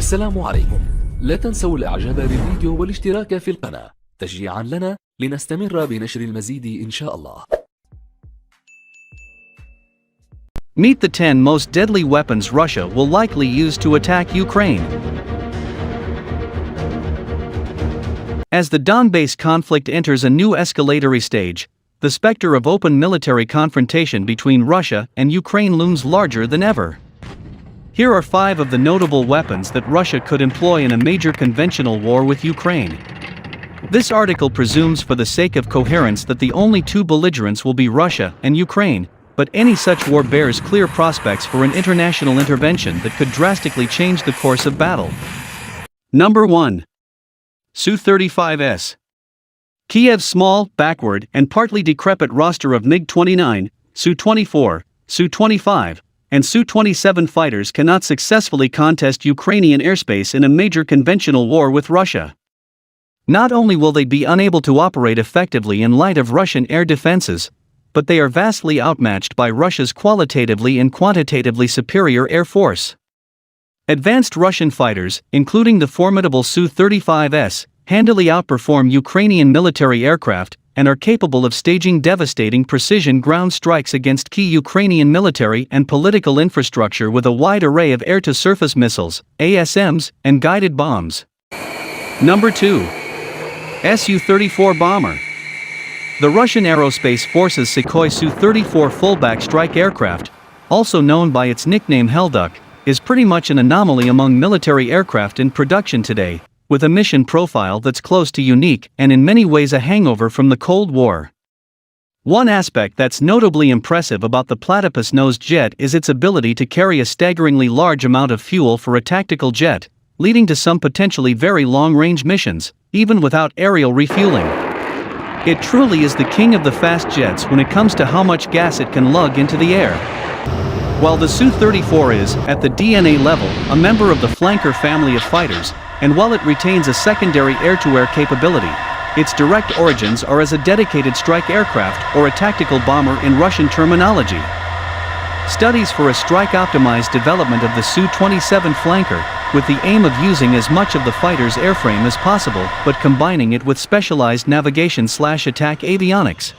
السلام عليكم. لا تنسوا الإعجاب بالفيديو والاشتراك في القناة تشجيعا لنا لنستمر بنشر المزيد إن شاء الله. Meet the 10 most deadly weapons Russia will likely use to attack Ukraine. As the Donbass conflict enters a new escalatory stage, the specter of open military confrontation between Russia and Ukraine looms larger than ever. Here are 5 of the notable weapons that Russia could employ in a major conventional war with Ukraine. This article presumes for the sake of coherence that the only 2 belligerents will be Russia and Ukraine, but any such war bears clear prospects for an international intervention that could drastically change the course of battle. Number 1. Su-35s. Kiev's small, backward, and partly decrepit roster of MiG-29, Su-24, Su-25, and Su-27 fighters cannot successfully contest Ukrainian airspace in a major conventional war with Russia. Not only will they be unable to operate effectively in light of Russian air defenses, but they are vastly outmatched by Russia's qualitatively and quantitatively superior air force. Advanced Russian fighters, including the formidable Su-35s, handily outperform Ukrainian military aircraft and are capable of staging devastating precision ground strikes against key Ukrainian military and political infrastructure with a wide array of air-to-surface missiles, ASMs, and guided bombs. Number 2. Su-34 bomber. The Russian Aerospace Forces Sukhoi Su-34 fullback strike aircraft, also known by its nickname Helduk, is pretty much an anomaly among military aircraft in production today, with a mission profile that's close to unique and in many ways a hangover from the Cold War. One aspect that's notably impressive about the platypus-nosed jet is its ability to carry a staggeringly large amount of fuel for a tactical jet, leading to some potentially very long-range missions, even without aerial refueling. It truly is the king of the fast jets when it comes to how much gas it can lug into the air. While the Su-34 is, at the DNA level, a member of the flanker family of fighters, and while it retains a secondary air-to-air capability, its direct origins are as a dedicated strike aircraft or a tactical bomber in Russian terminology. Studies for a strike-optimized development of the Su-27 flanker, with the aim of using as much of the fighter's airframe as possible but combining it with specialized navigation/attack avionics.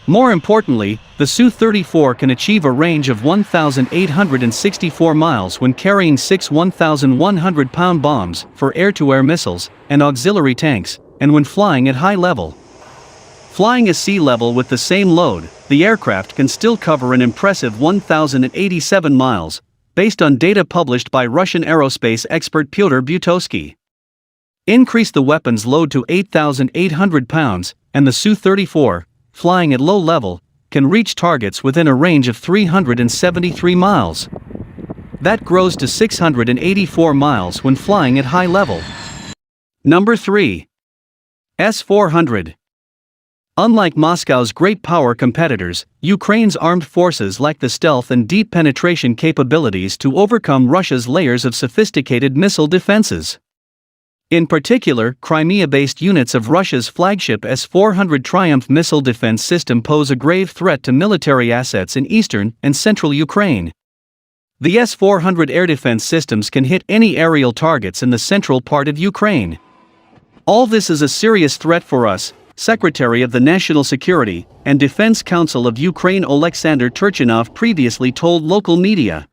More importantly, the Su-34 can achieve a range of 1,864 miles when carrying 6 1,100-pound bombs for air-to-air missiles and auxiliary tanks, and when flying at high level. Flying at sea level with the same load, the aircraft can still cover an impressive 1,087 miles, based on data published by Russian aerospace expert Pyotr Butowski. Increase the weapon's load to 8,800 pounds, and the Su-34, flying at low level, can reach targets within a range of 373 miles. That grows to 684 miles when flying at high level. Number 3. S-400. Unlike Moscow's great power competitors, Ukraine's armed forces lack the stealth and deep penetration capabilities to overcome Russia's layers of sophisticated missile defenses. In particular, Crimea-based units of Russia's flagship S-400 Triumph missile defense system pose a grave threat to military assets in eastern and central Ukraine. The S-400 air defense systems can hit any aerial targets in the central part of Ukraine. All this is a serious threat for us, Secretary of the National Security and Defense Council of Ukraine Oleksandr Turchinov previously told local media.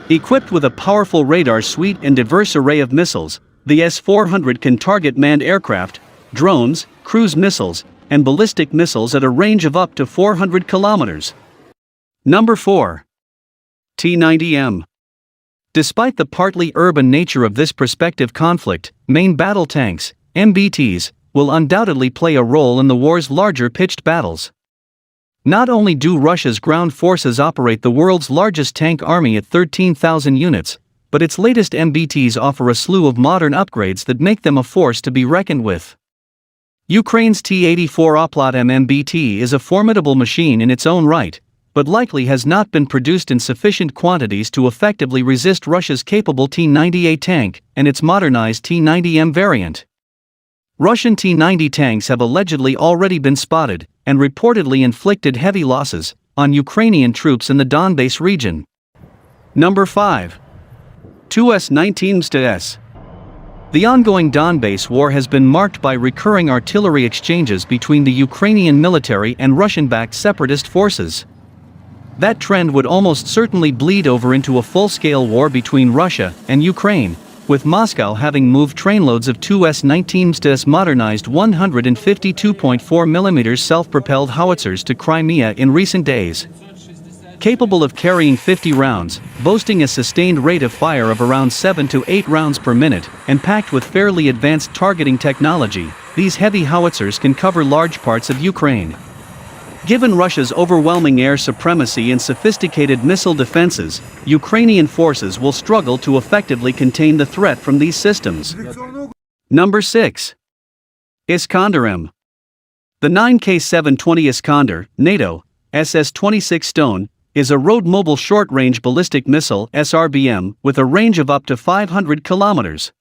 Equipped with a powerful radar suite and diverse array of missiles, the S-400 can target manned aircraft, drones, cruise missiles, and ballistic missiles at a range of up to 400 kilometers. Number 4. T-90M. Despite the partly urban nature of this prospective conflict, main battle tanks, MBTs, will undoubtedly play a role in the war's larger pitched battles. Not only do Russia's ground forces operate the world's largest tank army at 13,000 units, but its latest MBTs offer a slew of modern upgrades that make them a force to be reckoned with. Ukraine's T-84 Oplot-M MBT is a formidable machine in its own right, but likely has not been produced in sufficient quantities to effectively resist Russia's capable T-98 tank and its modernized T-90M variant. Russian T-90 tanks have allegedly already been spotted and reportedly inflicted heavy losses on Ukrainian troops in the Donbass region. Number 5. Tu-19 sts. The ongoing Donbass war has been marked by recurring artillery exchanges between the Ukrainian military and Russian-backed separatist forces. That trend would almost certainly bleed over into a full-scale war between Russia and Ukraine, with Moscow having moved trainloads of Tu-19 sts modernized 152.4mm self-propelled howitzers to Crimea in recent days. Capable of carrying 50 rounds, boasting a sustained rate of fire of around 7 to 8 rounds per minute, and packed with fairly advanced targeting technology, these heavy howitzers can cover large parts of Ukraine. Given Russia's overwhelming air supremacy and sophisticated missile defenses, Ukrainian forces will struggle to effectively contain the threat from these systems. Number 6. Iskander-M. The 9K720 Iskander, NATO, SS-26 Stone, is a road-mobile short-range ballistic missile (SRBM) with a range of up to 500 kilometers.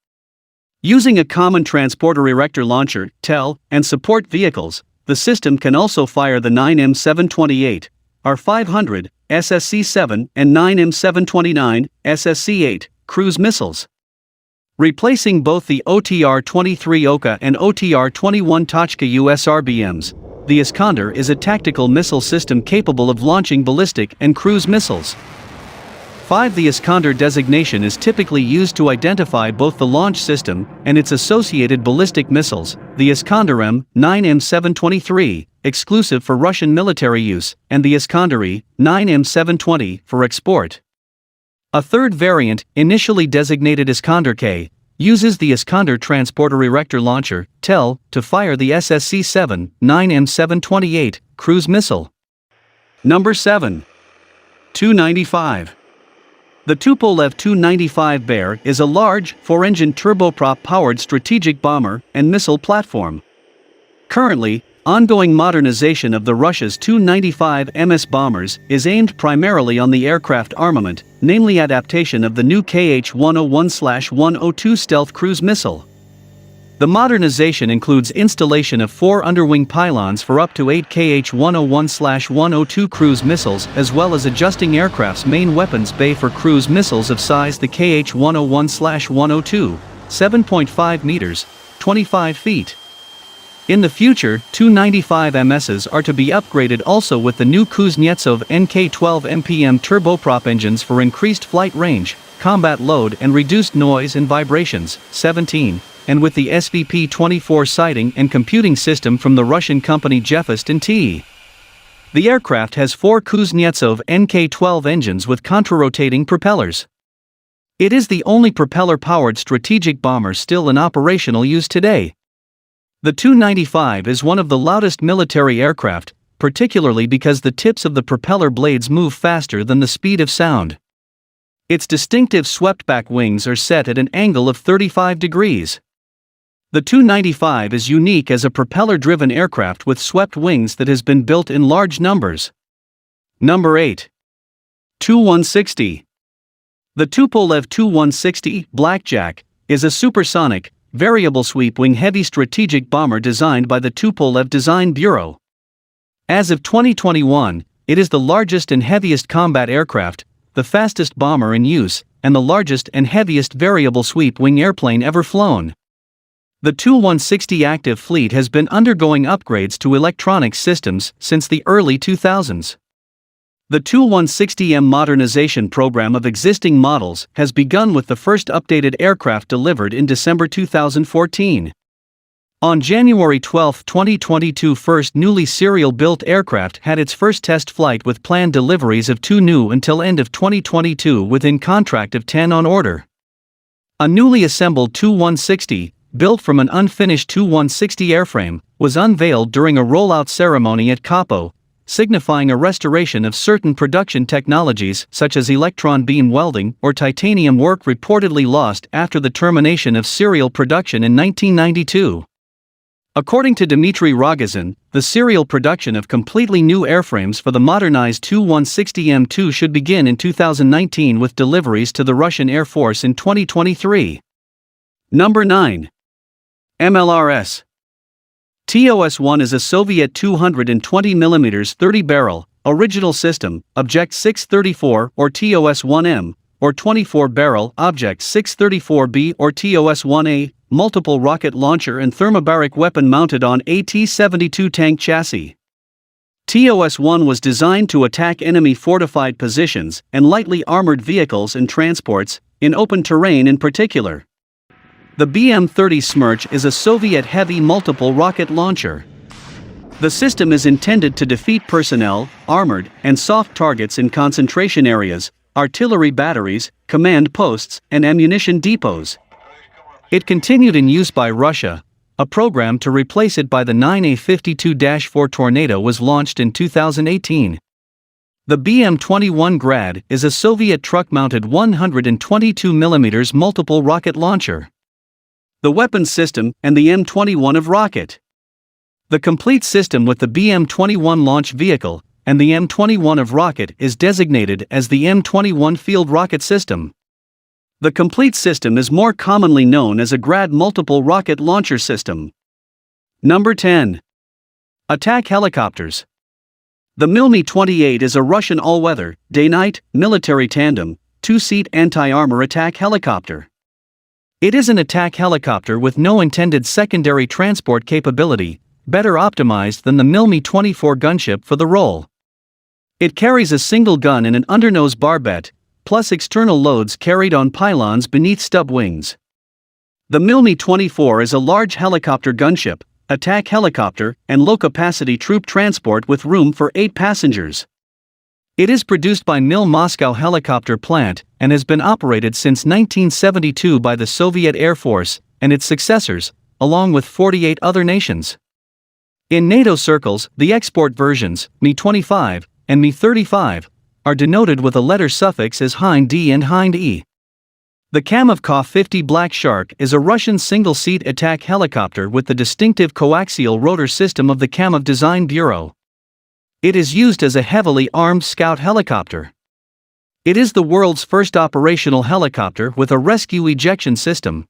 Using a common transporter erector launcher (TEL) and support vehicles, the system can also fire the 9M728, R500, SSC-7 and 9M729, SSC-8 cruise missiles. Replacing both the OTR-23 Oka and OTR-21 Tochka USRBMs, the Iskander is a tactical missile system capable of launching ballistic and cruise missiles. 5. The Iskander designation is typically used to identify both the launch system and its associated ballistic missiles, the Iskander-M 9M723, exclusive for Russian military use, and the Iskander-E 9M720 for export. A third variant, initially designated Iskander-K, uses the Iskander transporter erector launcher (TEL) to fire the SSC-7 9M728 cruise missile. Number 7. Tu-95. The Tupolev Tu-95 Bear is a large, 4-engine turboprop-powered strategic bomber and missile platform. Currently, ongoing modernization of the Russia's Tu-95 MS bombers is aimed primarily on the aircraft armament, namely adaptation of the new Kh-101/102 stealth cruise missile. The modernization includes installation of 4 underwing pylons for up to 8 Kh-101/102 cruise missiles, as well as adjusting aircraft's main weapons bay for cruise missiles of size the Kh-101/102, 7.5 meters, 25 feet. In the future, Tu-95 MSs are to be upgraded also with the new Kuznetsov NK-12 MPM turboprop engines for increased flight range, combat load and reduced noise and vibrations. 17. And with the SVP-24 sighting and computing system from the Russian company Jefist and T. The aircraft has 4 Kuznetsov NK-12 engines with contra-rotating propellers. It is the only propeller-powered strategic bomber still in operational use today. The Tu-95 is one of the loudest military aircraft, particularly because the tips of the propeller blades move faster than the speed of sound. Its distinctive swept-back wings are set at an angle of 35 degrees. The Tu-95 is unique as a propeller-driven aircraft with swept wings that has been built in large numbers. Number 8. Tu-160. The Tupolev Tu-160 Blackjack is a supersonic, variable sweep-wing heavy strategic bomber designed by the Tupolev Design Bureau. As of 2021, it is the largest and heaviest combat aircraft, the fastest bomber in use, and the largest and heaviest variable sweep-wing airplane ever flown. The Tu-160 active fleet has been undergoing upgrades to electronic systems since the early 2000s. The Tu-160M modernization program of existing models has begun with the first updated aircraft delivered in December 2014. On January 12, 2022, first newly serial-built aircraft had its first test flight with planned deliveries of 2 new until end of 2022 within contract of 10 on order. A newly assembled Tu-160, built from an unfinished Tu-160 airframe, was unveiled during a rollout ceremony at Capo, signifying a restoration of certain production technologies such as electron beam welding or titanium work reportedly lost after the termination of serial production in 1992. According to Dmitry Rogozin, the serial production of completely new airframes for the modernized Tu-160M2 should begin in 2019 with deliveries to the Russian Air Force in 2023. Number 9. MLRS. TOS-1 is a Soviet 220mm 30-barrel, original system, Object 634 or TOS-1M, or 24-barrel Object 634B or TOS-1A, multiple rocket launcher and thermobaric weapon mounted on a T-72 tank chassis. TOS-1 was designed to attack enemy fortified positions and lightly armored vehicles and transports, in open terrain in particular. The BM-30 Smerch is a Soviet heavy multiple rocket launcher. The system is intended to defeat personnel, armored, and soft targets in concentration areas, artillery batteries, command posts, and ammunition depots. It continued in use by Russia. A program to replace it by the 9A-52-4 Tornado was launched in 2018. The BM-21 Grad is a Soviet truck-mounted 122mm multiple rocket launcher. The weapons system and the M21 of rocket. The complete system with the BM-21 launch vehicle and the M21 of rocket is designated as the M21 field rocket system. The complete system is more commonly known as a Grad multiple rocket launcher system. Number 10. Attack helicopters. The Mi-28 is a Russian all-weather, day-night, military tandem, two-seat anti-armor attack helicopter. It is an attack helicopter with no intended secondary transport capability, better optimized than the Mi-24 gunship for the role. It carries a single gun and an undernose barbette, plus external loads carried on pylons beneath stub wings. The Mi-24 is a large helicopter gunship, attack helicopter, and low-capacity troop transport with room for 8 passengers. It is produced by MIL Moscow Helicopter Plant and has been operated since 1972 by the Soviet Air Force and its successors, along with 48 other nations. In NATO circles, the export versions, Mi-25 and Mi-35, are denoted with a letter suffix as Hind D and Hind E. The Kamov Ka-50 Black Shark is a Russian single-seat attack helicopter with the distinctive coaxial rotor system of the Kamov Design Bureau. It is used as a heavily armed scout helicopter. It is the world's first operational helicopter with a rescue ejection system.